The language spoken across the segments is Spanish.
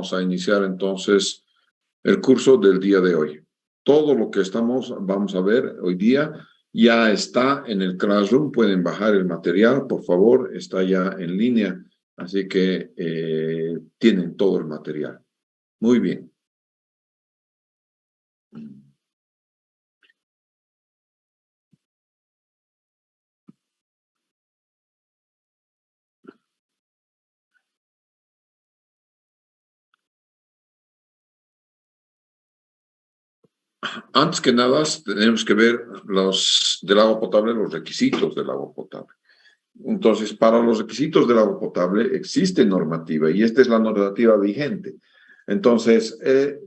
vamos a iniciar entonces el curso del día de hoy. Todo lo que vamos a ver hoy día ya está en el Classroom. Pueden bajar el material, por favor, está ya en línea. Así que tienen todo el material. Muy bien. Antes que nada, tenemos que ver del agua potable, los requisitos del agua potable. Entonces, para los requisitos del agua potable existe normativa y esta es la normativa vigente. Entonces,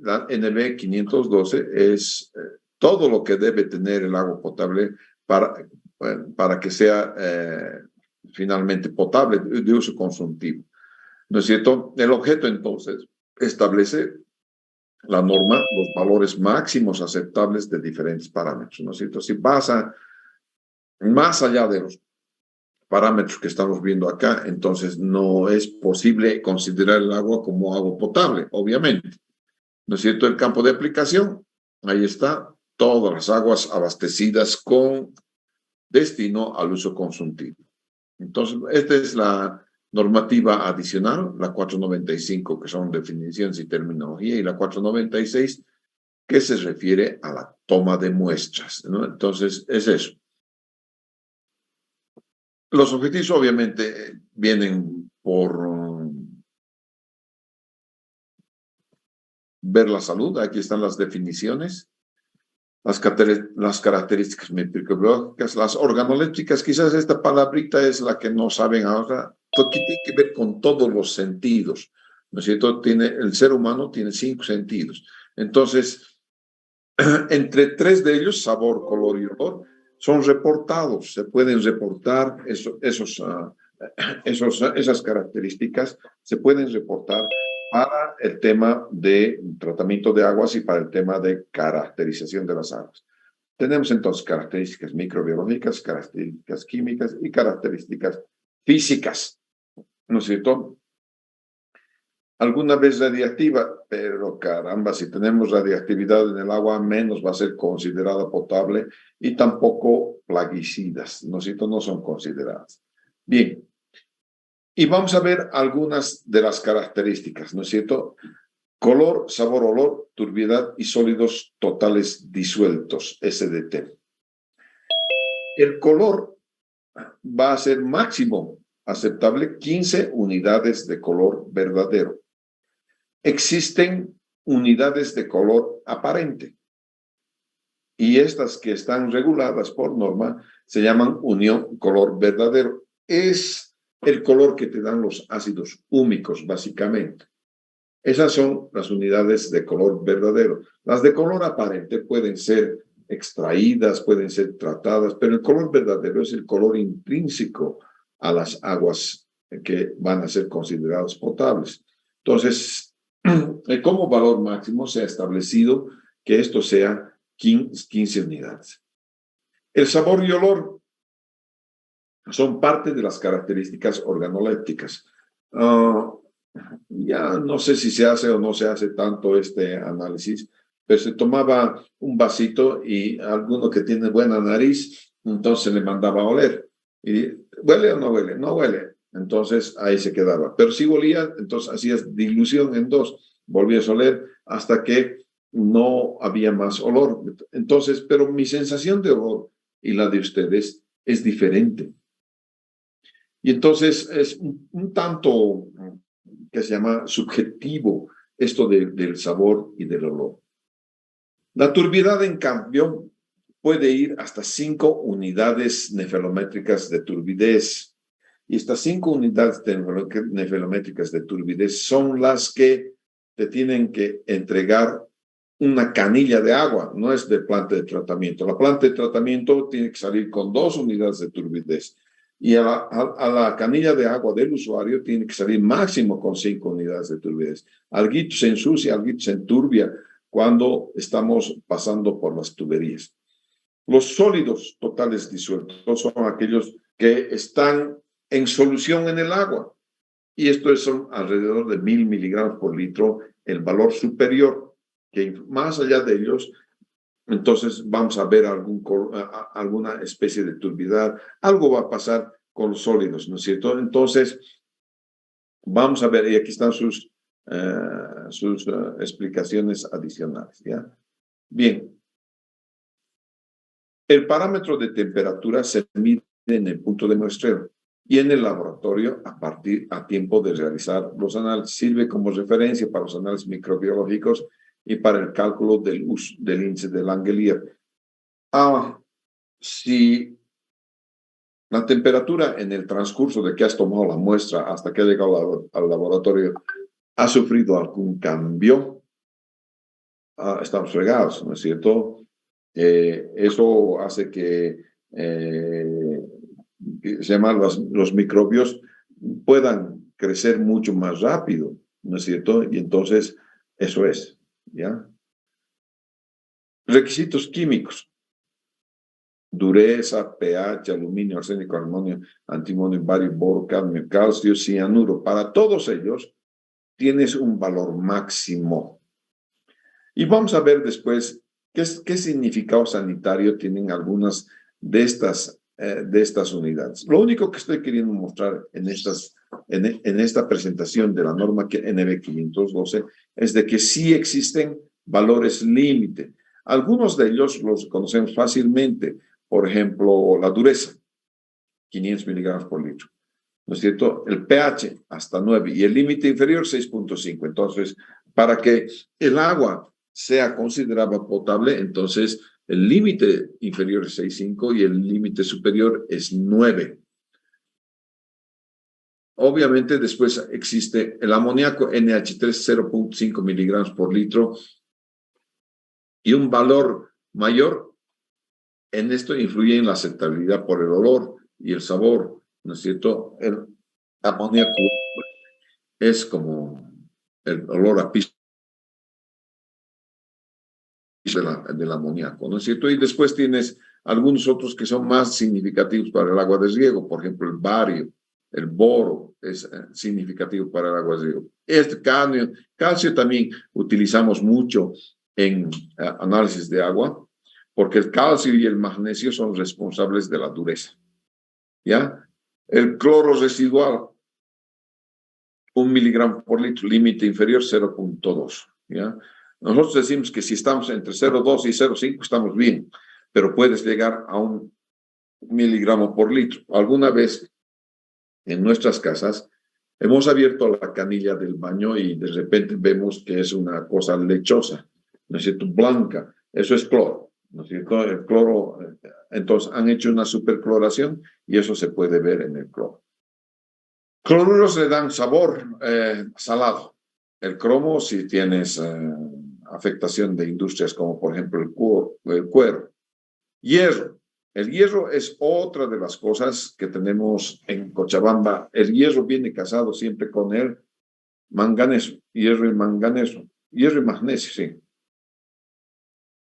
la NB 512 es todo lo que debe tener el agua potable para que sea finalmente potable, de uso consultivo. ¿No es cierto? El objeto, entonces, establece la norma, los valores máximos aceptables de diferentes parámetros, ¿no es cierto? Si pasa más allá de los parámetros que estamos viendo acá, entonces no es posible considerar el agua como agua potable, obviamente. ¿No es cierto? El campo de aplicación, ahí está, todas las aguas abastecidas con destino al uso consultivo. Entonces, esta es la normativa adicional, la 495, que son definiciones y terminología, y la 496, que se refiere a la toma de muestras, ¿no? Entonces, es eso. Los objetivos obviamente vienen por ver la salud. Aquí están las definiciones, las características microbiológicas, las organolépticas. Quizás esta palabrita es la que no saben ahora, porque tiene que ver con todos los sentidos, ¿no es cierto? El ser humano tiene 5 sentidos. Entonces, entre 3 de ellos, sabor, color y olor, son reportados. Se pueden reportar esas características, se pueden reportar para el tema de tratamiento de aguas y para el tema de caracterización de las aguas. Tenemos entonces características microbiológicas, características químicas y características físicas, ¿no es cierto? Alguna vez radiactiva, pero caramba, si tenemos radiactividad en el agua, menos va a ser considerada potable y tampoco plaguicidas, ¿no es cierto? No son consideradas. Bien, y vamos a ver algunas de las características, ¿no es cierto? Color, sabor, olor, turbiedad y sólidos totales disueltos, SDT. El color va a ser máximo aceptable 15 unidades de color verdadero. Existen unidades de color aparente y estas que están reguladas por norma se llaman unión color verdadero. Es el color que te dan los ácidos húmicos, básicamente. Esas son las unidades de color verdadero. Las de color aparente pueden ser extraídas, pueden ser tratadas, pero el color verdadero es el color intrínseco a las aguas que van a ser consideradas potables. Entonces, como valor máximo se ha establecido que esto sea 15 unidades. El sabor y olor son parte de las características organolépticas. Ya no sé si se hace o no se hace tanto este análisis, pero se tomaba un vasito y alguno que tiene buena nariz, entonces le mandaba a oler. Y ¿huele o no huele? No huele. Entonces ahí se quedaba. Pero si olía, entonces hacías dilución en 2, volvías a oler hasta que no había más olor. Entonces, pero mi sensación de olor y la de ustedes es diferente. Y entonces es un tanto que se llama subjetivo esto del sabor y del olor. La turbiedad, en cambio, puede ir hasta 5 unidades nefelométricas de turbidez. Y estas 5 unidades nefelométricas de turbidez son las que te tienen que entregar una canilla de agua, no es de planta de tratamiento. La planta de tratamiento tiene que salir con 2 unidades de turbidez. Y a la canilla de agua del usuario tiene que salir máximo con 5 unidades de turbidez. Alguito se ensucia, alguito se enturbia cuando estamos pasando por las tuberías. Los sólidos totales disueltos son aquellos que están en solución en el agua. y esto son alrededor de 1000 miligramos por litro, el valor superior, que más allá de ellos, entonces vamos a ver alguna especie de turbidez, algo va a pasar con los sólidos, ¿no es cierto? Entonces, vamos a ver, y aquí están sus explicaciones adicionales, ¿ya? Bien, el parámetro de temperatura se mide en el punto de muestreo y en el laboratorio a tiempo de realizar los análisis. Sirve como referencia para los análisis microbiológicos y para el cálculo del índice de Langelier. Si la temperatura en el transcurso de que has tomado la muestra hasta que ha llegado al laboratorio ha sufrido algún cambio, estamos fregados, ¿no es cierto? Eso hace que se llaman los microbios puedan crecer mucho más rápido, ¿no es cierto? Y entonces, eso es, ¿ya? Requisitos químicos. Dureza, pH, aluminio, arsénico, amonio, antimonio, bario, boro, cadmio, calcio, cianuro. Para todos ellos tienes un valor máximo. Y vamos a ver después qué significado sanitario tienen algunas de estas unidades. Lo único que estoy queriendo mostrar en esta presentación de la norma NB 512 es de que sí existen valores límite. Algunos de ellos los conocemos fácilmente. Por ejemplo, la dureza, 500 miligramos por litro. ¿No es cierto? El pH hasta 9 y el límite inferior 6.5. Entonces, para que el agua sea considerada potable, entonces el límite inferior es 6.5 y el límite superior es 9. Obviamente, después existe el amoníaco NH3, 0.5 miligramos por litro, y un valor mayor en esto influye en la aceptabilidad por el olor y el sabor, ¿no es cierto? El amoníaco es como el olor a piso del amoníaco, ¿no es cierto? Y después tienes algunos otros que son más significativos para el agua de riego, por ejemplo, el bario, el boro es significativo para el agua de riego. Este calcio también utilizamos mucho en análisis de agua, porque el calcio y el magnesio son responsables de la dureza, ¿ya? El cloro residual, 1 miligramo por litro, límite inferior 0.2, ¿ya? Nosotros decimos que si estamos entre 0.2 y 0.5 estamos bien, pero puedes llegar a 1 miligramo por litro. Alguna vez en nuestras casas hemos abierto la canilla del baño y de repente vemos que es una cosa lechosa, ¿no es cierto? Blanca. Eso es cloro, ¿no es cierto? El cloro, entonces han hecho una supercloración y eso se puede ver en el cloro. Cloruros le dan sabor salado. El cromo, si tienes afectación de industrias como por ejemplo el cuero. Hierro. El hierro es otra de las cosas que tenemos en Cochabamba. El hierro viene casado siempre con el manganeso. Hierro y manganeso. Hierro y magnesio, sí.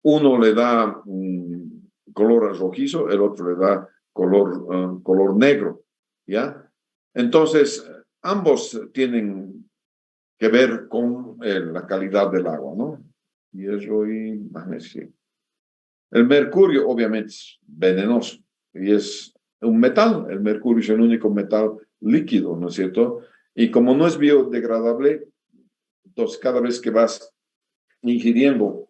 Uno le da color rojizo, el otro le da color negro, ¿ya? Entonces, ambos tienen que ver con la calidad del agua, ¿no? Hierro y magnesio. El mercurio, obviamente, es venenoso y es un metal. El mercurio es el único metal líquido, ¿no es cierto? Y como no es biodegradable, entonces cada vez que vas ingiriendo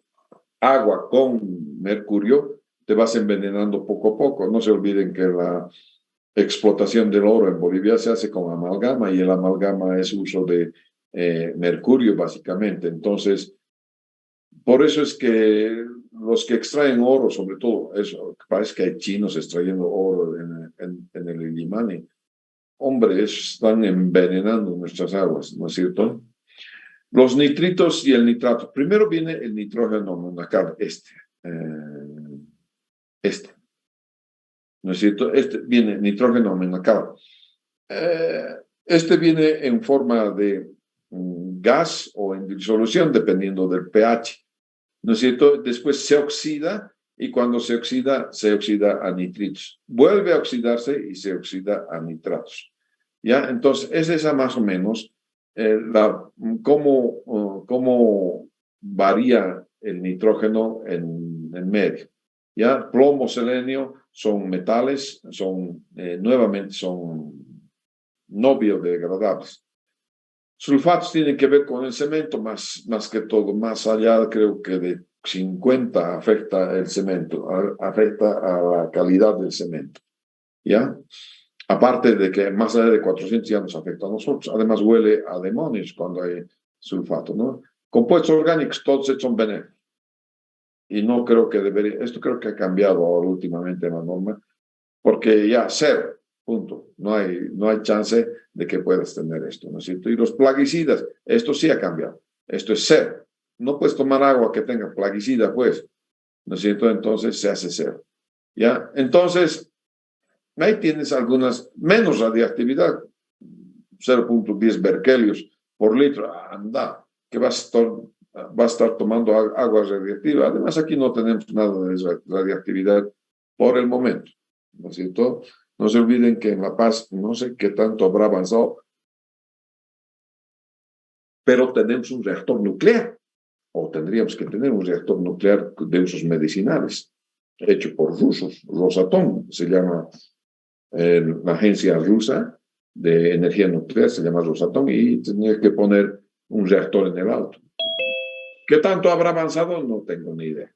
agua con mercurio, te vas envenenando poco a poco. No se olviden que la explotación del oro en Bolivia se hace con amalgama y el amalgama es uso de mercurio básicamente. Entonces, por eso es que los que extraen oro, sobre todo, parece que hay chinos extrayendo oro en el Illimani. Hombre, están envenenando nuestras aguas, ¿no es cierto? Los nitritos y el nitrato. Primero viene el nitrógeno mononácar, ¿no es cierto? Este viene nitrógeno mononácar. Este viene en forma de gas o en disolución, dependiendo del pH, ¿no es cierto? Después se oxida y cuando se oxida a nitritos. Vuelve a oxidarse y se oxida a nitratos. ¿Ya? Entonces, es esa más o menos cómo varía el nitrógeno en medio. ¿Ya? Plomo, selenio son metales, nuevamente son no biodegradables. Sulfatos tienen que ver con el cemento, más que todo, más allá creo que de 50 afecta el cemento, afecta a la calidad del cemento. ¿Ya? Aparte de que más allá de 400 ya nos afecta a nosotros. Además huele a demonios cuando hay sulfato, ¿no? Compuestos orgánicos todos son benéficos. Y no creo que debería, esto creo que ha cambiado ahora últimamente la norma, porque ya cero, punto. No hay chance de que puedas tener esto, ¿no es cierto? Y los plaguicidas, esto sí ha cambiado. Esto es cero. No puedes tomar agua que tenga plaguicida, pues, ¿no es cierto? Entonces se hace cero. ¿Ya? Entonces, ahí tienes algunas menos radiactividad, 0.10 berkelios por litro. Anda, que vas a estar tomando agua radiactiva. Además, aquí no tenemos nada de radiactividad por el momento, ¿no es cierto? No se olviden que en La Paz no sé qué tanto habrá avanzado, pero tenemos un reactor nuclear, o tendríamos que tener un reactor nuclear de usos medicinales, hecho por rusos, Rosatom, se llama la agencia rusa de energía nuclear, se llama Rosatom, y tenía que poner un reactor en el auto. ¿Qué tanto habrá avanzado? No tengo ni idea,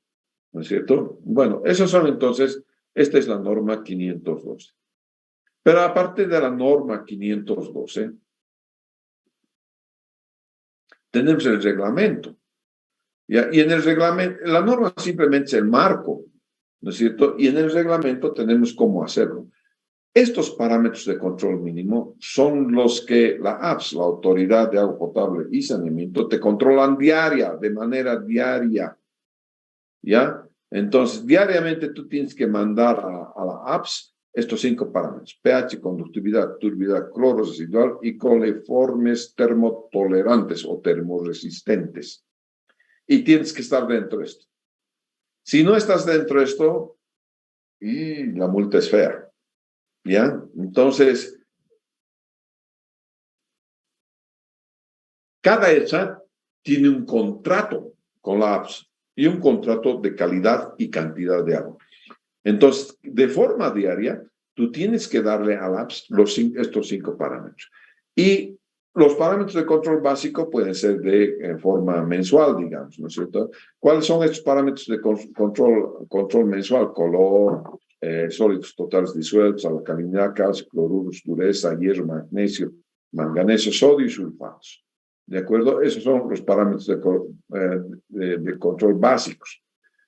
¿no es cierto? Bueno, esos son entonces, esta es la norma 512. Pero aparte de la norma 512, tenemos el reglamento. ¿Ya? Y en el reglamento, la norma simplemente es el marco, ¿no es cierto? Y en el reglamento tenemos cómo hacerlo. Estos parámetros de control mínimo son los que la APS, la Autoridad de Agua Potable y Saneamiento, te controlan de manera diaria. ¿Ya? Entonces, diariamente tú tienes que mandar a la APS estos 5 parámetros: pH, conductividad, turbidez, cloro residual y coliformes termotolerantes o termoresistentes. Y tienes que estar dentro de esto. Si no estás dentro de esto, y la multa es fea. ¿Ya? Entonces, cada ESA tiene un contrato con la APS y un contrato de calidad y cantidad de agua. Entonces, de forma diaria, tú tienes que darle a la APS estos 5 parámetros. Y los parámetros de control básico pueden ser de forma mensual, digamos, ¿no es cierto? ¿Cuáles son estos parámetros de control mensual? Color, sólidos totales disueltos, alcalinidad, calcio, cloruros, dureza, hierro, magnesio, manganeso, sodio y sulfatos. ¿De acuerdo? Esos son los parámetros de control básicos.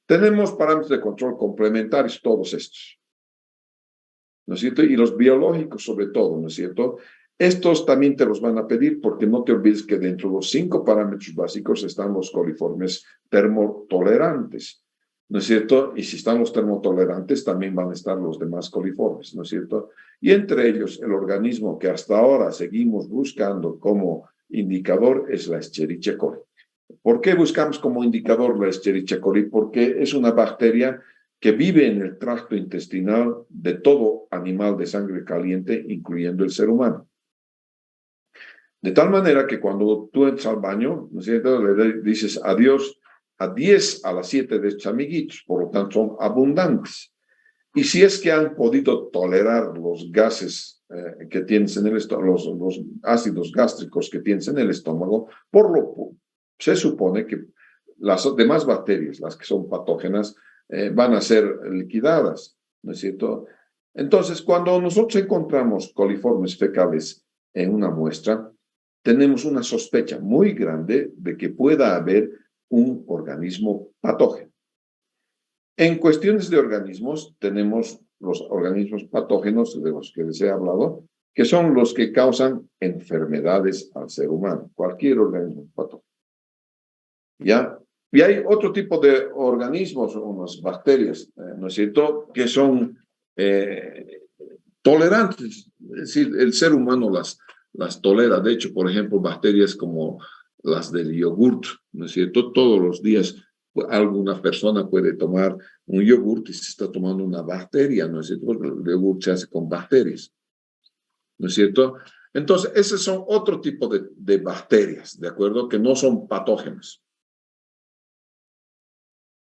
Tenemos parámetros de control complementarios, todos estos, ¿no es cierto? Y los biológicos sobre todo, ¿no es cierto? Estos también te los van a pedir, porque no te olvides que dentro de los 5 parámetros básicos están los coliformes termotolerantes, ¿no es cierto? Y si están los termotolerantes, también van a estar los demás coliformes, ¿no es cierto? Y entre ellos, el organismo que hasta ahora seguimos buscando como indicador es la Escherichia coli. ¿Por qué buscamos como indicador la Escherichia coli? Porque es una bacteria que vive en el tracto intestinal de todo animal de sangre caliente, incluyendo el ser humano. De tal manera que cuando tú entras al baño, ¿no es cierto?, le dices adiós a 10 a las 7 de estos amiguitos, por lo tanto son abundantes. Y si es que han podido tolerar los gases que tienes en el estómago, los ácidos gástricos que tienes en el estómago, se supone que las demás bacterias, las que son patógenas, van a ser liquidadas, ¿no es cierto? Entonces, cuando nosotros encontramos coliformes fecales en una muestra, tenemos una sospecha muy grande de que pueda haber un organismo patógeno. En cuestiones de organismos, tenemos los organismos patógenos de los que les he hablado, que son los que causan enfermedades al ser humano, cualquier organismo patógeno. ¿Ya? Y hay otro tipo de organismos, unas bacterias, ¿no es cierto?, que son tolerantes, es decir, el ser humano las tolera. De hecho, por ejemplo, bacterias como las del yogurt, ¿no es cierto? Todos los días alguna persona puede tomar un yogurt y se está tomando una bacteria, ¿no es cierto? Porque el yogurt se hace con bacterias, ¿no es cierto? Entonces, esos son otro tipo de bacterias, ¿de acuerdo? Que no son patógenas.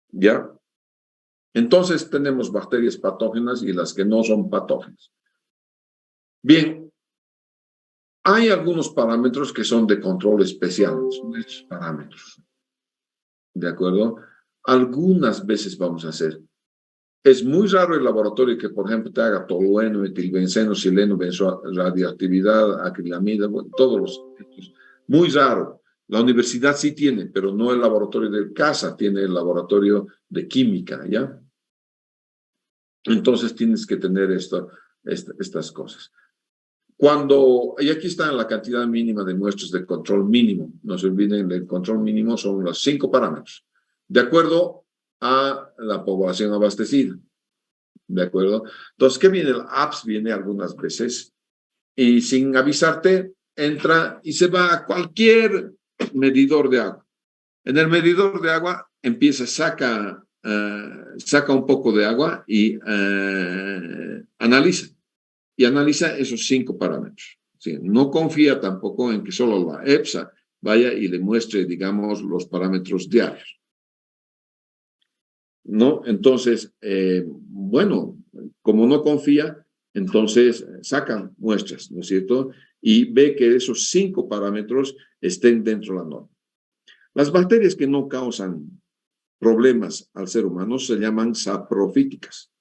¿Ya? Entonces, tenemos bacterias patógenas y las que no son patógenas. Bien, hay algunos parámetros que son de control especial, son estos parámetros. ¿De acuerdo? Algunas veces vamos a hacer. Es muy raro el laboratorio que, por ejemplo, te haga tolueno, etilbenceno, sileno, radioactividad, acrilamida, bueno, todos los estos. Muy raro. La universidad sí tiene, pero no el laboratorio de CASA, tiene el laboratorio de química, ¿ya? Entonces tienes que tener estas cosas. Y aquí está la cantidad mínima de muestras de control mínimo. No se olviden, el control mínimo son los 5 parámetros, de acuerdo a la población abastecida. ¿De acuerdo? Entonces, ¿qué viene? El apps viene algunas veces y sin avisarte, entra y se va a cualquier medidor de agua. En el medidor de agua saca un poco de agua y analiza. Y analiza esos 5 parámetros. ¿Sí? No confía tampoco en que solo la EFSA vaya y le muestre, digamos, los parámetros diarios. ¿No? Entonces, bueno, como no confía, entonces sacan muestras, ¿no es cierto? Y ve que esos 5 parámetros estén dentro de la norma. Las bacterias que no causan problemas al ser humano se llaman saprofíticas.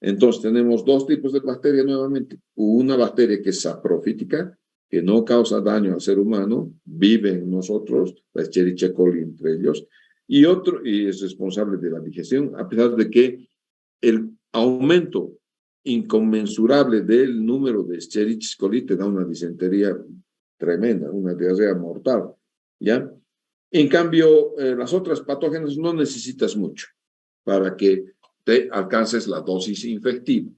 Entonces, tenemos 2 tipos de bacterias nuevamente. Una bacteria que es saprofítica, que no causa daño al ser humano, vive en nosotros, la Escherichia coli entre ellos, y otro, y es responsable de la digestión, a pesar de que el aumento inconmensurable del número de Escherichia coli te da una disentería tremenda, una diarrea mortal, ¿ya? En cambio, las otras patógenas no necesitas mucho para que te alcances la dosis infectiva,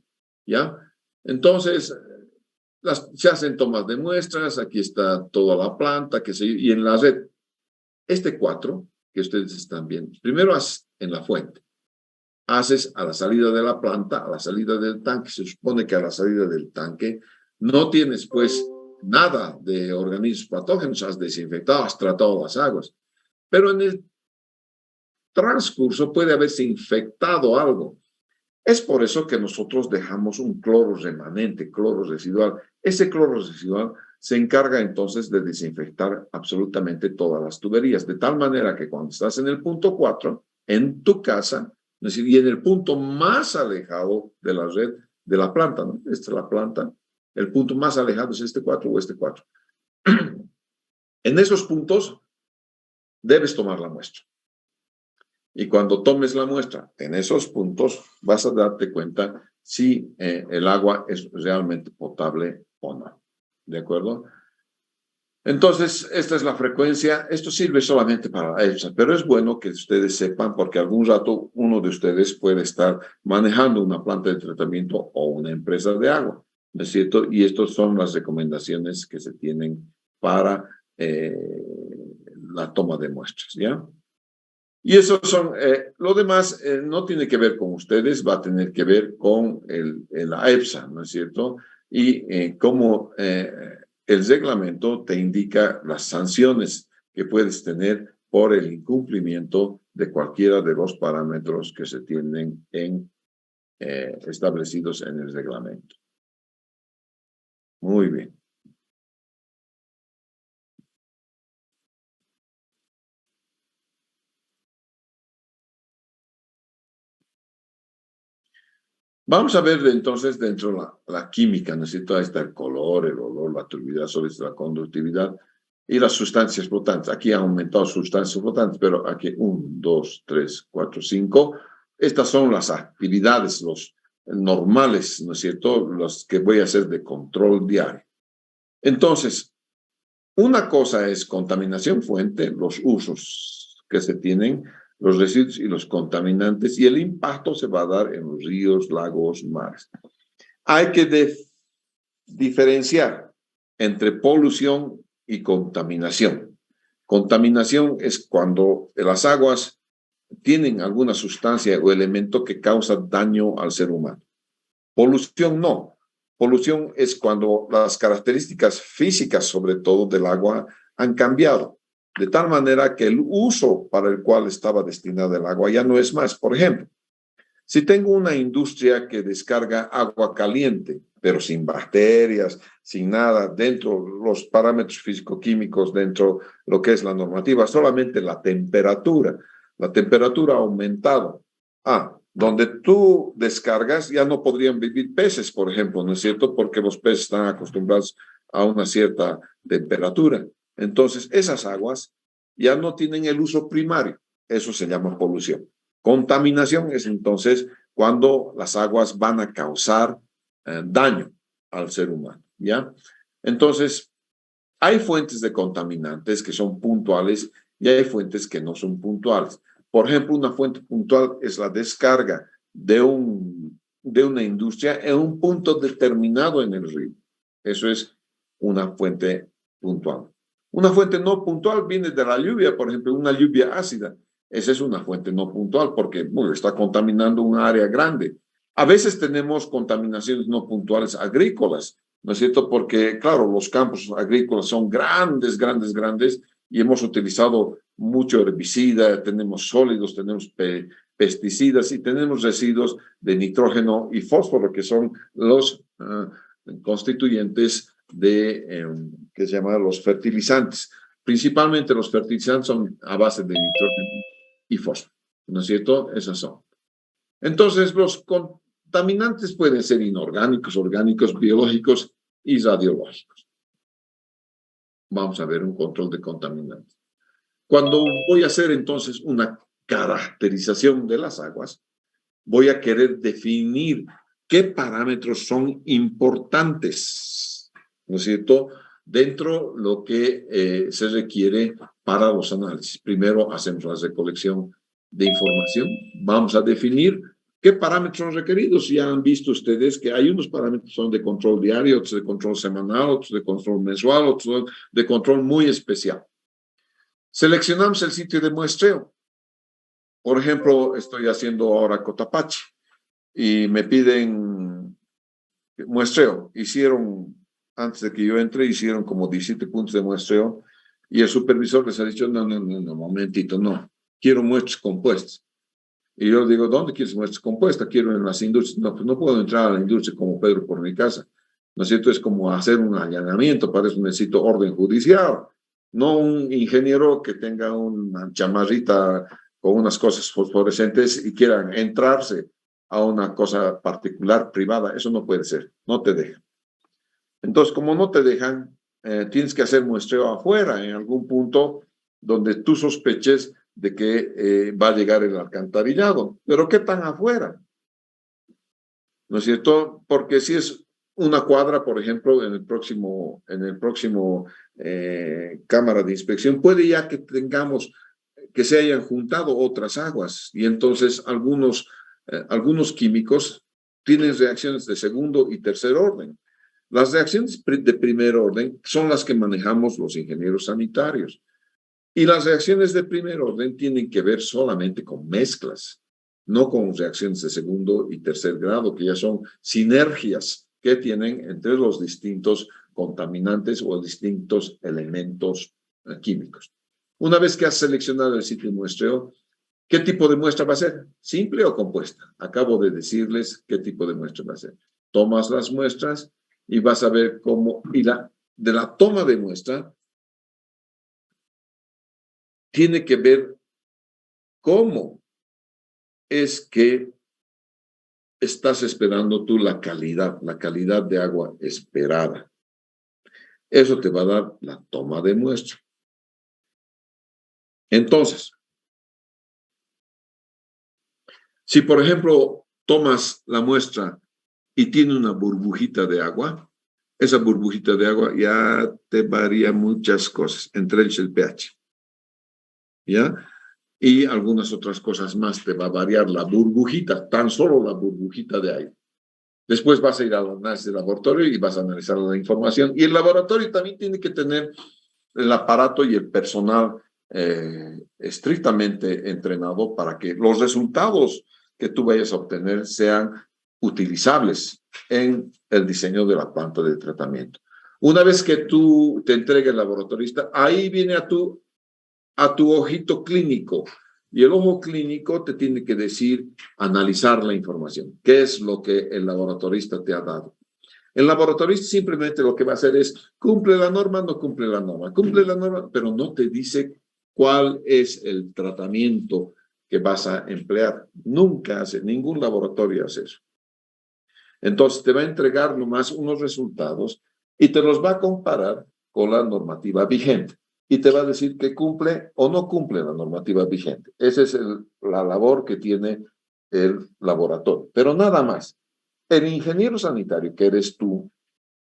¿ya? Entonces, se hacen tomas de muestras, aquí está toda la planta, y en la red, 4 que ustedes están viendo, primero haces en la fuente, haces a la salida de la planta, a la salida del tanque, se supone que a la salida del tanque no tienes pues nada de organismos patógenos, has desinfectado, has tratado las aguas, pero en el transcurso puede haberse infectado algo. Es por eso que nosotros dejamos un cloro remanente, cloro residual. Ese cloro residual se encarga entonces de desinfectar absolutamente todas las tuberías, de tal manera que cuando estás en el punto 4, en tu casa, es decir, y en el punto más alejado de la red, de la planta, ¿no? Esta es la planta, el punto más alejado es este 4 o este 4. En esos puntos debes tomar la muestra. Y cuando tomes la muestra en esos puntos, vas a darte cuenta si el agua es realmente potable o no. ¿De acuerdo? Entonces, esta es la frecuencia. Esto sirve solamente para la EFSA, pero es bueno que ustedes sepan porque algún rato uno de ustedes puede estar manejando una planta de tratamiento o una empresa de agua, ¿no es cierto? Y estas son las recomendaciones que se tienen para la toma de muestras, ¿ya? Y eso son, lo demás no tiene que ver con ustedes, va a tener que ver con la EFSA, ¿no es cierto? Y cómo el reglamento te indica las sanciones que puedes tener por el incumplimiento de cualquiera de los parámetros que se tienen establecidos en el reglamento. Muy bien. Vamos a ver entonces dentro de la química, ¿no es cierto? Ahí está el color, el olor, la turbidez, la conductividad y las sustancias flotantes. Aquí han aumentado sustancias flotantes, pero aquí 1, 2, 3, 4, 5. Estas son las actividades, los normales, ¿no es cierto? Los que voy a hacer de control diario. Entonces, una cosa es contaminación fuente, los usos que se tienen, los residuos y los contaminantes, y el impacto se va a dar en los ríos, lagos, mares. Hay que diferenciar entre polución y contaminación. Contaminación es cuando las aguas tienen alguna sustancia o elemento que causa daño al ser humano. Polución no. Polución es cuando las características físicas, sobre todo del agua, han cambiado, de tal manera que el uso para el cual estaba destinada el agua ya no es más. Por ejemplo, si tengo una industria que descarga agua caliente, pero sin bacterias, sin nada, dentro los parámetros físico-químicos, dentro lo que es la normativa, solamente la temperatura ha aumentado. Donde tú descargas ya no podrían vivir peces, por ejemplo, ¿no es cierto? Porque los peces están acostumbrados a una cierta temperatura. Entonces, esas aguas ya no tienen el uso primario. Eso se llama polución. Contaminación es entonces cuando las aguas van a causar daño al ser humano, ¿ya? Entonces, hay fuentes de contaminantes que son puntuales y hay fuentes que no son puntuales. Por ejemplo, una fuente puntual es la descarga de una industria en un punto determinado en el río. Eso es una fuente puntual. Una fuente no puntual viene de la lluvia, por ejemplo, una lluvia ácida. Esa es una fuente no puntual porque está contaminando un área grande. A veces tenemos contaminaciones no puntuales agrícolas, ¿no es cierto? Porque, claro, los campos agrícolas son grandes, grandes, grandes y hemos utilizado mucho herbicida, tenemos sólidos, tenemos pesticidas y tenemos residuos de nitrógeno y fósforo, que son los constituyentes de, que se llaman los fertilizantes. Principalmente los fertilizantes son a base de nitrógeno y fósforo, ¿no es cierto? Esas son. Entonces, los contaminantes pueden ser inorgánicos, orgánicos, biológicos y radiológicos. Vamos a ver un control de contaminantes. Cuando voy a hacer entonces una caracterización de las aguas, voy a querer definir qué parámetros son importantes, ¿no es cierto?, dentro de lo que se requiere para los análisis. Primero hacemos la recolección de información. Vamos a definir qué parámetros son requeridos. Ya han visto ustedes que hay unos parámetros que son de control diario, otros de control semanal, otros de control mensual, otros de control muy especial. Seleccionamos el sitio de muestreo. Por ejemplo, estoy haciendo ahora Cotapache y me piden muestreo. Antes de que yo entre, hicieron como 17 puntos de muestreo y el supervisor les ha dicho, no, momentito, no, quiero muestras compuestas. Y yo digo, ¿dónde quieres muestras compuestas? Quiero en las industrias. No, pues no puedo entrar a la industria como Pedro por mi casa. ¿No es cierto? Es como hacer un allanamiento, para eso necesito orden judicial. No un ingeniero que tenga una chamarrita con unas cosas fosforescentes y quieran entrarse a una cosa particular, privada. Eso no puede ser, no te dejan. Entonces, como no te dejan, tienes que hacer muestreo afuera, en algún punto donde tú sospeches de que va a llegar el alcantarillado. Pero ¿qué tan afuera? ¿No es cierto? Porque si es una cuadra, por ejemplo, en el próximo cámara de inspección, puede ya que que se hayan juntado otras aguas y entonces algunos químicos tienen reacciones de segundo y tercer orden. Las reacciones de primer orden son las que manejamos los ingenieros sanitarios. Y las reacciones de primer orden tienen que ver solamente con mezclas, no con reacciones de segundo y tercer grado, que ya son sinergias que tienen entre los distintos contaminantes o distintos elementos químicos. Una vez que has seleccionado el sitio de muestreo, ¿qué tipo de muestra va a ser? ¿Simple o compuesta? Acabo de decirles qué tipo de muestra va a ser. Tomas las muestras y vas a ver cómo, de la toma de muestra, tiene que ver cómo es que estás esperando tú la calidad de agua esperada. Eso te va a dar la toma de muestra. Entonces, si por ejemplo tomas la muestra y tiene una burbujita de agua, esa burbujita de agua ya te varía muchas cosas, entre ellas el pH. ¿Ya? Y algunas otras cosas más te va a variar la burbujita, tan solo la burbujita de aire. Después vas a ir al análisis de laboratorio y vas a analizar la información. Y el laboratorio también tiene que tener el aparato y el personal estrictamente entrenado para que los resultados que tú vayas a obtener sean utilizables en el diseño de la planta de tratamiento. Una vez que tú te entregue el laboratorista, ahí viene a tu ojito clínico. Y el ojo clínico te tiene que decir, analizar la información. ¿Qué es lo que el laboratorista te ha dado? El laboratorista simplemente lo que va a hacer es, cumple la norma, no cumple la norma, cumple la norma, pero no te dice cuál es el tratamiento que vas a emplear. Nunca hace, ningún laboratorio hace eso. Entonces te va a entregar nomás unos resultados y te los va a comparar con la normativa vigente. Y te va a decir que cumple o no cumple la normativa vigente. Esa es la labor que tiene el laboratorio. Pero nada más. El ingeniero sanitario, que eres tú,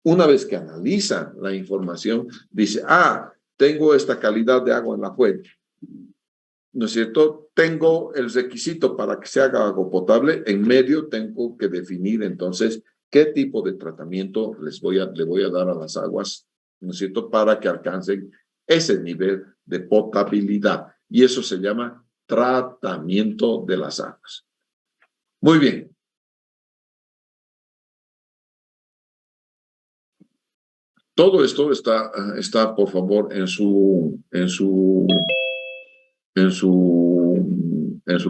una vez que analiza la información, dice, tengo esta calidad de agua en la fuente. ¿No es cierto? Tengo el requisito para que se haga agua potable. En medio tengo que definir entonces qué tipo de tratamiento le voy a dar a las aguas, ¿no es cierto? Para que alcancen ese nivel de potabilidad. Y eso se llama tratamiento de las aguas. Muy bien. Todo esto está por favor, en su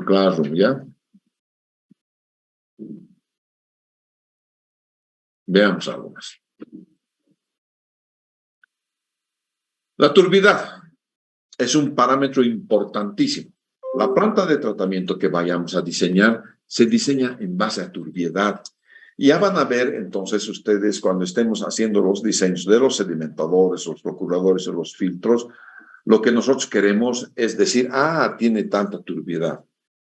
Classroom, ¿ya? Veamos algo más. La turbidez es un parámetro importantísimo. La planta de tratamiento que vayamos a diseñar se diseña en base a turbiedad. Y ya van a ver entonces ustedes cuando estemos haciendo los diseños de los sedimentadores, los procuradores o los filtros, lo que nosotros queremos es decir, tiene tanta turbiedad.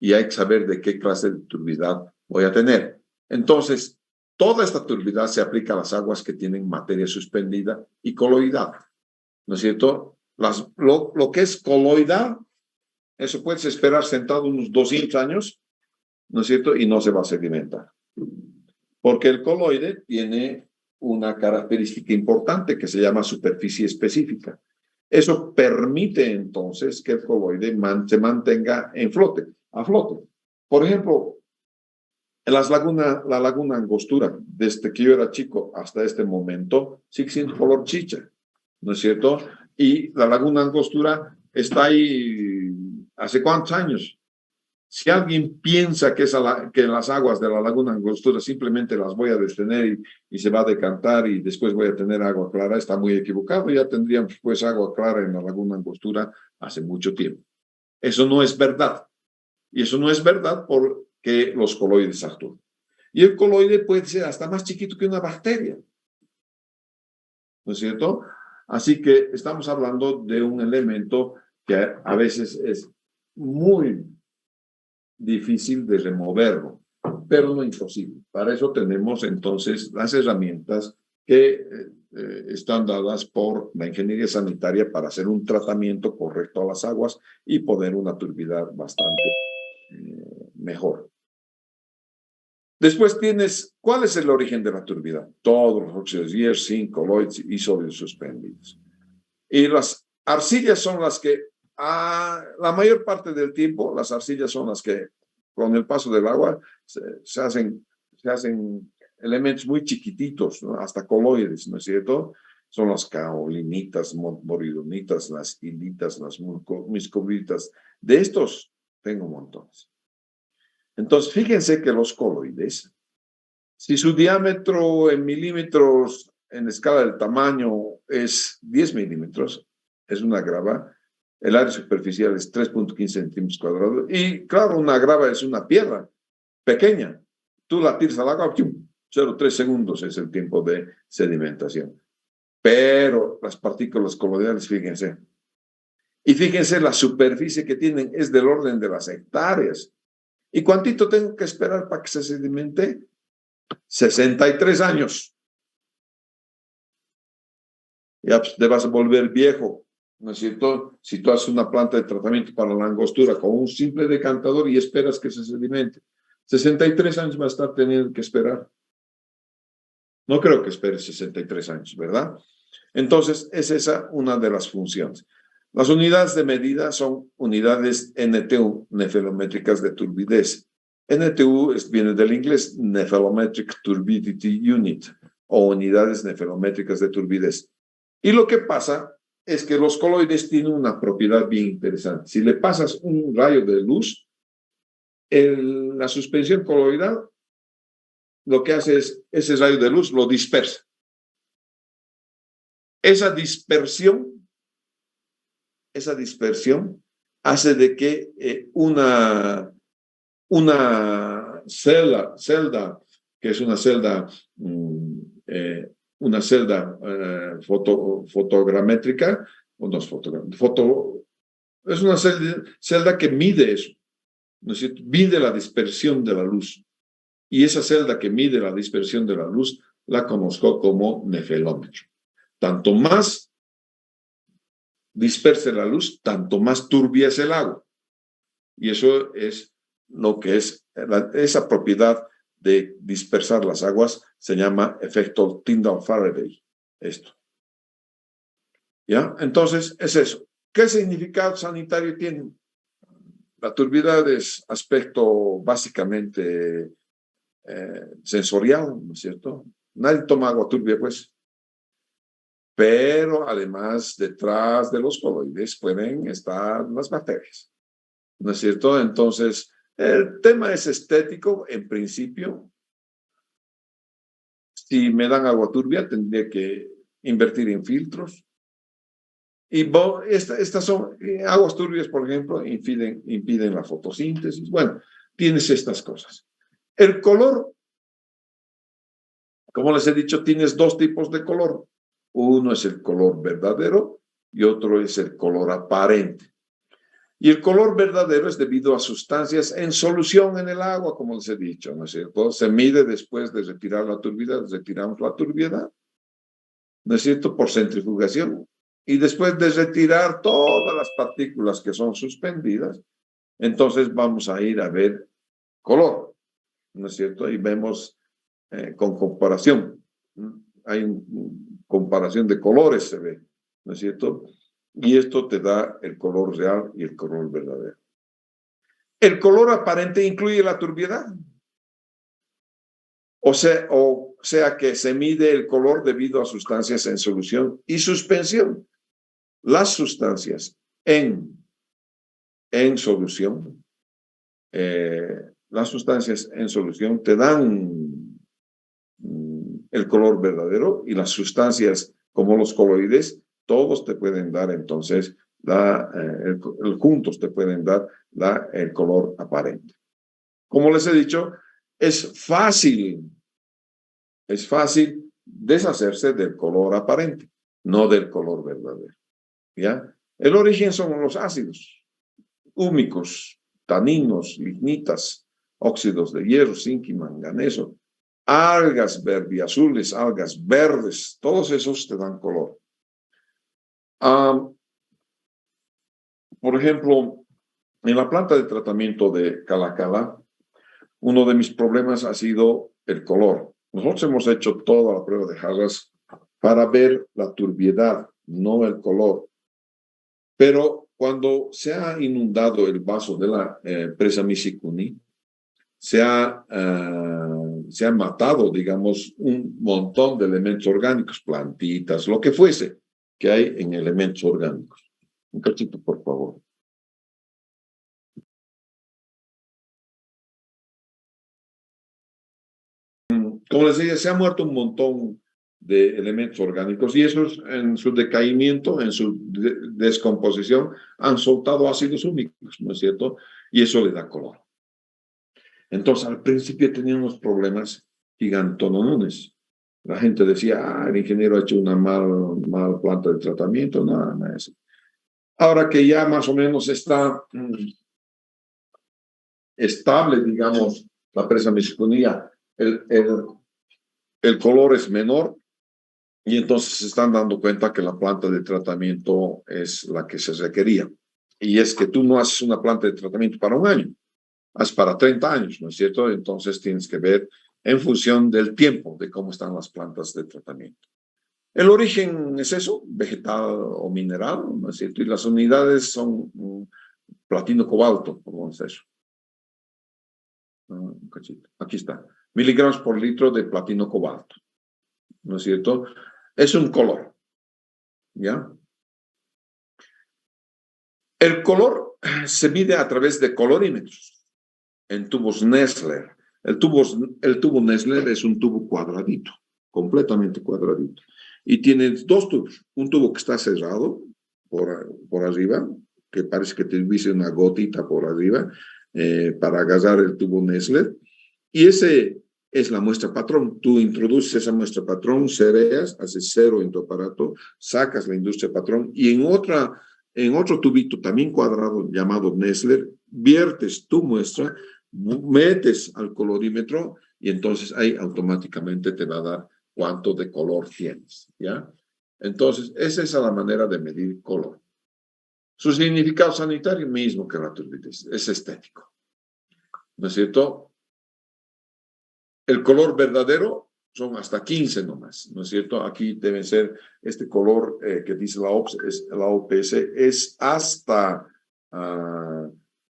Y hay que saber de qué clase de turbiedad voy a tener. Entonces, toda esta turbiedad se aplica a las aguas que tienen materia suspendida y coloidal. ¿No es cierto? Lo que es coloidal, eso puedes esperar sentado unos 200 años, ¿no es cierto? Y no se va a sedimentar. Porque el coloide tiene una característica importante que se llama superficie específica. Eso permite entonces que el coloide se mantenga a flote. Por ejemplo, la laguna Angostura, desde que yo era chico hasta este momento, sigue siendo color chicha, ¿no es cierto? Y la laguna Angostura está ahí ¿hace cuántos años? Si alguien piensa que las aguas de la laguna Angostura simplemente las voy a detener y se va a decantar y después voy a tener agua clara, está muy equivocado. Ya tendríamos pues agua clara en la laguna Angostura hace mucho tiempo. Eso no es verdad. Y eso no es verdad porque los coloides actúan. Y el coloide puede ser hasta más chiquito que una bacteria. ¿No es cierto? Así que estamos hablando de un elemento que a veces es muy difícil de removerlo, pero no imposible. Para eso tenemos entonces las herramientas que están dadas por la ingeniería sanitaria para hacer un tratamiento correcto a las aguas y poner una turbidez bastante mejor. Después tienes, ¿cuál es el origen de la turbidez? Todos los óxidos de hierro, zinc, coloides y sólidos suspendidos. Y las arcillas son las que, la mayor parte del tiempo, las arcillas son las que, con el paso del agua, se hacen elementos muy chiquititos, ¿no? Hasta coloides, ¿no es cierto? Son las caolinitas, moridonitas, las hilitas, las muscovitas. De estos tengo montones. Entonces, fíjense que los coloides, si su diámetro en milímetros en escala del tamaño es 10 milímetros, es una grava, el área superficial es 3.15 centímetros cuadrados, y claro, una grava es una piedra pequeña. Tú la tiras al agua, 0,3 segundos es el tiempo de sedimentación. Pero las partículas coloidales, fíjense. Y fíjense, la superficie que tienen es del orden de las hectáreas. ¿Y cuántito tengo que esperar para que se sedimente? 63 años. Ya pues, te vas a volver viejo, ¿no es cierto? Si tú haces una planta de tratamiento para la angostura con un simple decantador y esperas que se sedimente, 63 años va a estar teniendo que esperar. No creo que esperes 63 años, ¿verdad? Entonces, es esa una de las funciones. Las unidades de medida son unidades NTU, nefelométricas de turbidez. NTU viene del inglés Nephelometric Turbidity Unit, o unidades nefelométricas de turbidez. Y lo que pasa es que los coloides tienen una propiedad bien interesante. Si le pasas un rayo de luz, la suspensión coloidal lo que hace es, ese rayo de luz lo dispersa. Esa dispersión hace de que una celda, que es una celda, fotogramétrica, o no es es una celda que mide eso, ¿no es cierto? Mide la dispersión de la luz. Y esa celda que mide la dispersión de la luz la conozco como nefelómetro. Tanto más disperse la luz, tanto más turbia es el agua. Y eso es lo que es esa propiedad de dispersar las aguas, se llama efecto Tyndall-Faraday. Esto. ¿Ya? Entonces, es eso. ¿Qué significado sanitario tiene? La turbidez es aspecto básicamente sensorial, ¿no es cierto? Nadie toma agua turbia, pues. Pero además, detrás de los coloides pueden estar las bacterias, ¿no es cierto? Entonces, el tema es estético, en principio. Si me dan agua turbia, tendría que invertir en filtros. Y estas son aguas turbias, por ejemplo, impiden la fotosíntesis. Bueno, tienes estas cosas. El color, como les he dicho, tienes dos tipos de color. Uno es el color verdadero y otro es el color aparente. Y el color verdadero es debido a sustancias en solución en el agua, como les he dicho, ¿no es cierto? Se mide después de retirar la turbiedad, retiramos la turbiedad, ¿no es cierto? Por centrifugación. Y después de retirar todas las partículas que son suspendidas, entonces vamos a ir a ver color, ¿no es cierto? Y vemos con comparación. Hay comparación de colores, se ve, ¿no es cierto? Y esto te da el color real y el color verdadero. El color aparente incluye la turbiedad. O sea que se mide el color debido a sustancias en solución y suspensión. Las sustancias en solución, las sustancias en solución te dan el color verdadero, y las sustancias como los coloides, todos te pueden dar entonces, juntos te pueden dar el color aparente. Como les he dicho, es fácil deshacerse del color aparente, no del color verdadero. ¿Ya? El origen son los ácidos húmicos, taninos, lignitas, óxidos de hierro, zinc y manganeso, algas verdiazules, algas verdes, todos esos te dan color. Por ejemplo, en la planta de tratamiento de Calacala, uno de mis problemas ha sido el color. Nosotros hemos hecho toda la prueba de jarras para ver la turbiedad, no el color. Pero cuando se ha inundado el vaso de la presa Misikuni, se ha matado, digamos, un montón de elementos orgánicos, plantitas, lo que fuese que hay en elementos orgánicos. Un cachito, por favor. Como les decía, se ha muerto un montón de elementos orgánicos, y esos en su decaimiento, en su descomposición, han soltado ácidos húmicos, ¿no es cierto? Y eso le da color. Entonces, al principio teníamos problemas gigantonones. La gente decía, el ingeniero ha hecho una mal planta de tratamiento, nada más. Ahora que ya más o menos está estable, digamos, la presa Misikuni, el color es menor, y entonces se están dando cuenta que la planta de tratamiento es la que se requería. Y es que tú no haces una planta de tratamiento para un año, haces para 30 años, ¿no es cierto? Entonces tienes que ver en función del tiempo, de cómo están las plantas de tratamiento. El origen es eso, vegetal o mineral, ¿no es cierto? Y las unidades son platino-cobalto, ¿cómo es eso? un cachito. Aquí está. Miligramos por litro de platino cobalto. ¿No es cierto? Es un color. ¿Ya? El color se mide a través de colorímetros en tubos Nessler. El tubo Nessler es un tubo cuadradito, completamente cuadradito. Y tiene dos tubos. Un tubo que está cerrado por arriba, que parece que te hubiese una gotita por arriba para agarrar el tubo Nessler. Y ese es la muestra patrón. Tú introduces esa muestra patrón, cereas, haces cero en tu aparato, sacas la industria patrón y en otro tubito también cuadrado llamado Nessler, viertes tu muestra, metes al colorímetro y entonces ahí automáticamente te va a dar cuánto de color tienes, ¿ya? Entonces, esa es la manera de medir color. Su significado sanitario mismo que la turbidez, es estético, ¿no es cierto? El color verdadero son hasta 15 nomás, ¿no es cierto? Aquí deben ser, este color que dice la OPS es hasta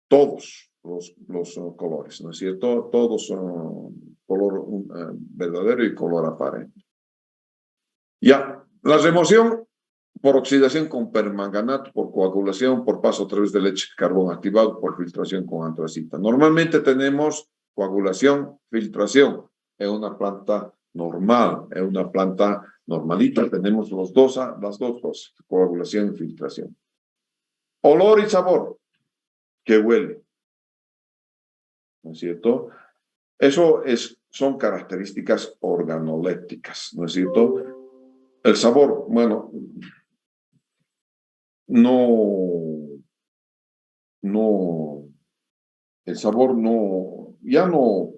todos los colores, ¿no es cierto? Todos son color verdadero y color aparente. Ya, la remoción por oxidación con permanganato, por coagulación, por paso a través de leche carbón activado, por filtración con antracita. Normalmente tenemos coagulación, filtración. Es una planta normal, es una planta normalita. Tenemos las dos cosas, coagulación y filtración. Olor y sabor, que huele, ¿no es cierto? Eso son características organolépticas, ¿no es cierto? El sabor, bueno, el sabor ya no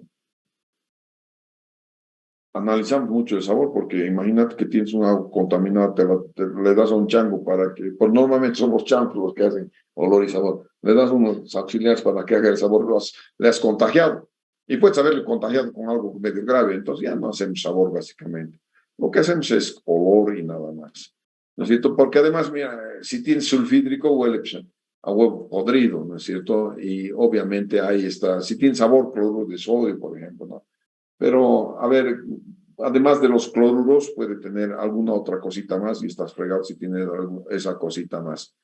analizamos mucho el sabor, porque imagínate que tienes un agua contaminada, le das a un chango pues normalmente son los changos los que hacen olor y sabor, le das unos auxiliares para que haga el sabor, le has contagiado, y puedes haberle contagiado con algo medio grave, entonces ya no hacemos sabor básicamente, lo que hacemos es olor y nada más, ¿no es cierto? Porque además, mira, si tienes sulfídrico huele a huevo podrido, ¿no es cierto? Y obviamente ahí está, si tiene sabor, cloruro de sodio, por ejemplo, ¿no? Pero, a ver, además de los cloruros, puede tener alguna otra cosita más y estás fregado si tiene esa cosita más,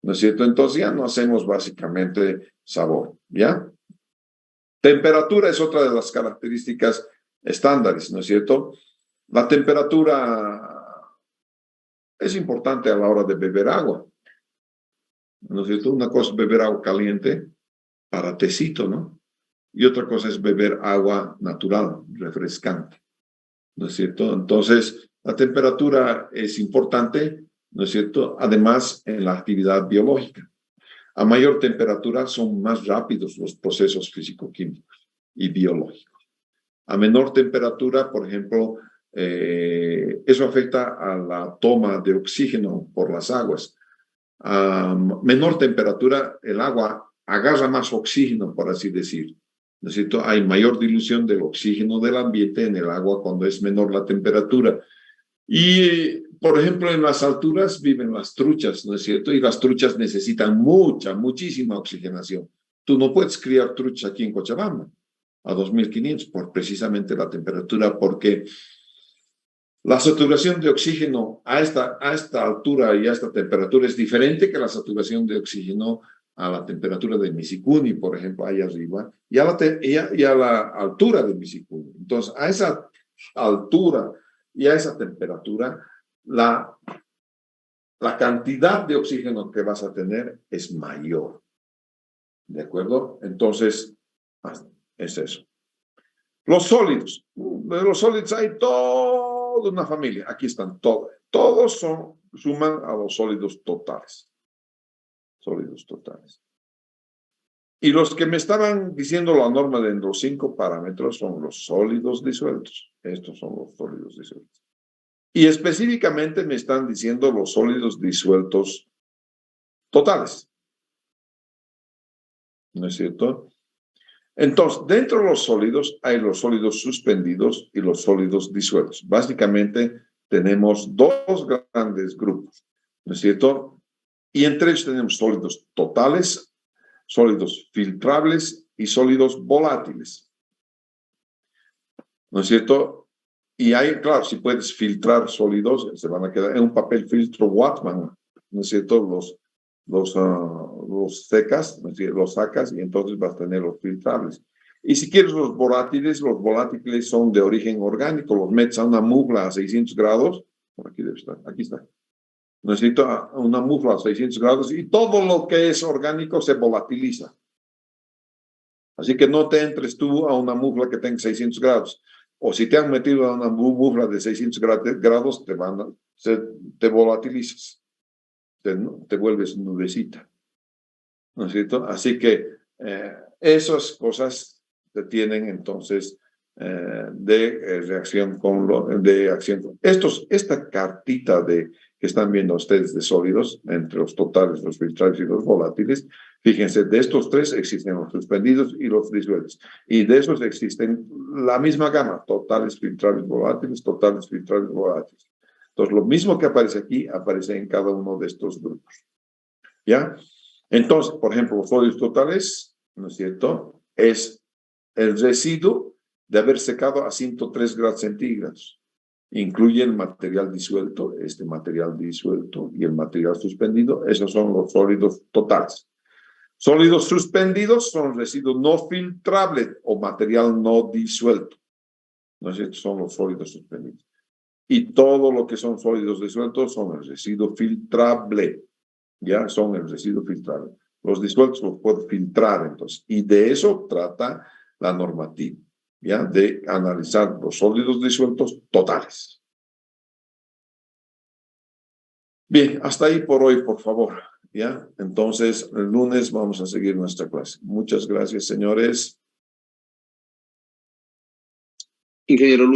¿no es cierto? Entonces ya no hacemos básicamente sabor, ¿ya? Temperatura es otra de las características estándares, ¿no es cierto? La temperatura es importante a la hora de beber agua, ¿no es cierto? Una cosa es beber agua caliente para tecito, ¿no? Y otra cosa es beber agua natural, refrescante, ¿no es cierto? Entonces, la temperatura es importante, ¿no es cierto? Además, en la actividad biológica. A mayor temperatura son más rápidos los procesos físico-químicos y biológicos. A menor temperatura, por ejemplo, eso afecta a la toma de oxígeno por las aguas. A menor temperatura, el agua agarra más oxígeno, por así decir. ¿No es cierto? Hay mayor dilución del oxígeno del ambiente en el agua cuando es menor la temperatura. Y, por ejemplo, en las alturas viven las truchas, ¿no es cierto? Y las truchas necesitan muchísima oxigenación. Tú no puedes criar truchas aquí en Cochabamba a 2500 por precisamente la temperatura, porque la saturación de oxígeno a esta altura y a esta temperatura es diferente que la saturación de oxígeno a la temperatura de Misicuni, por ejemplo, ahí arriba, y a la altura de Misicuni. Entonces, a esa altura y a esa temperatura, la cantidad de oxígeno que vas a tener es mayor. ¿De acuerdo? Entonces, es eso. Los sólidos. De los sólidos hay toda una familia. Aquí están todos. Todos suman a los sólidos totales. Sólidos totales. Y los que me estaban diciendo la norma de los 5 parámetros son los sólidos disueltos. Estos son los sólidos disueltos. Y específicamente me están diciendo los sólidos disueltos totales. ¿No es cierto? Entonces, dentro de los sólidos hay los sólidos suspendidos y los sólidos disueltos. Básicamente tenemos dos grandes grupos, ¿no es cierto? Y entre ellos tenemos sólidos totales, sólidos filtrables y sólidos volátiles. ¿no es cierto? Y hay, claro, si puedes filtrar sólidos, se van a quedar en un papel filtro Wattman, ¿no es cierto? Los secas, ¿no es cierto? Los sacas y entonces vas a tener los filtrables. Y si quieres los volátiles son de origen orgánico, los metes a una mufla a 600 grados, por aquí debe estar, aquí está. Necesito una mufla a 600 grados y todo lo que es orgánico se volatiliza. Así que no te entres tú a una mufla que tenga 600 grados. O si te han metido a una mufla de 600 grados, te volatilizas, te vuelves nubecita. ¿No es cierto? Así que esas cosas te tienen entonces de reacción de acción. Esta cartita que están viendo ustedes de sólidos, entre los totales, los filtrables y los volátiles, fíjense, de estos tres existen los suspendidos y los disueltos. Y de esos existen la misma gama, totales, filtrables, volátiles, totales, filtrables, volátiles. Entonces, lo mismo que aparece aquí, aparece en cada uno de estos grupos. ¿Ya? Entonces, por ejemplo, los sólidos totales, ¿no es cierto? Es el residuo de haber secado a 103 grados centígrados. Incluye el material disuelto, este material disuelto y el material suspendido. Esos son los sólidos totales. Sólidos suspendidos son residuos no filtrables o material no disuelto. ¿No es cierto? Son los sólidos suspendidos. Y todo lo que son sólidos disueltos son el residuo filtrable. Ya son el residuo filtrable. Los disueltos los puedo filtrar, entonces. Y de eso trata la normativa, ¿ya? De analizar los sólidos disueltos totales. Bien, hasta ahí por hoy, por favor, ¿ya? Entonces, el lunes vamos a seguir nuestra clase. Muchas gracias, señores. Ingeniero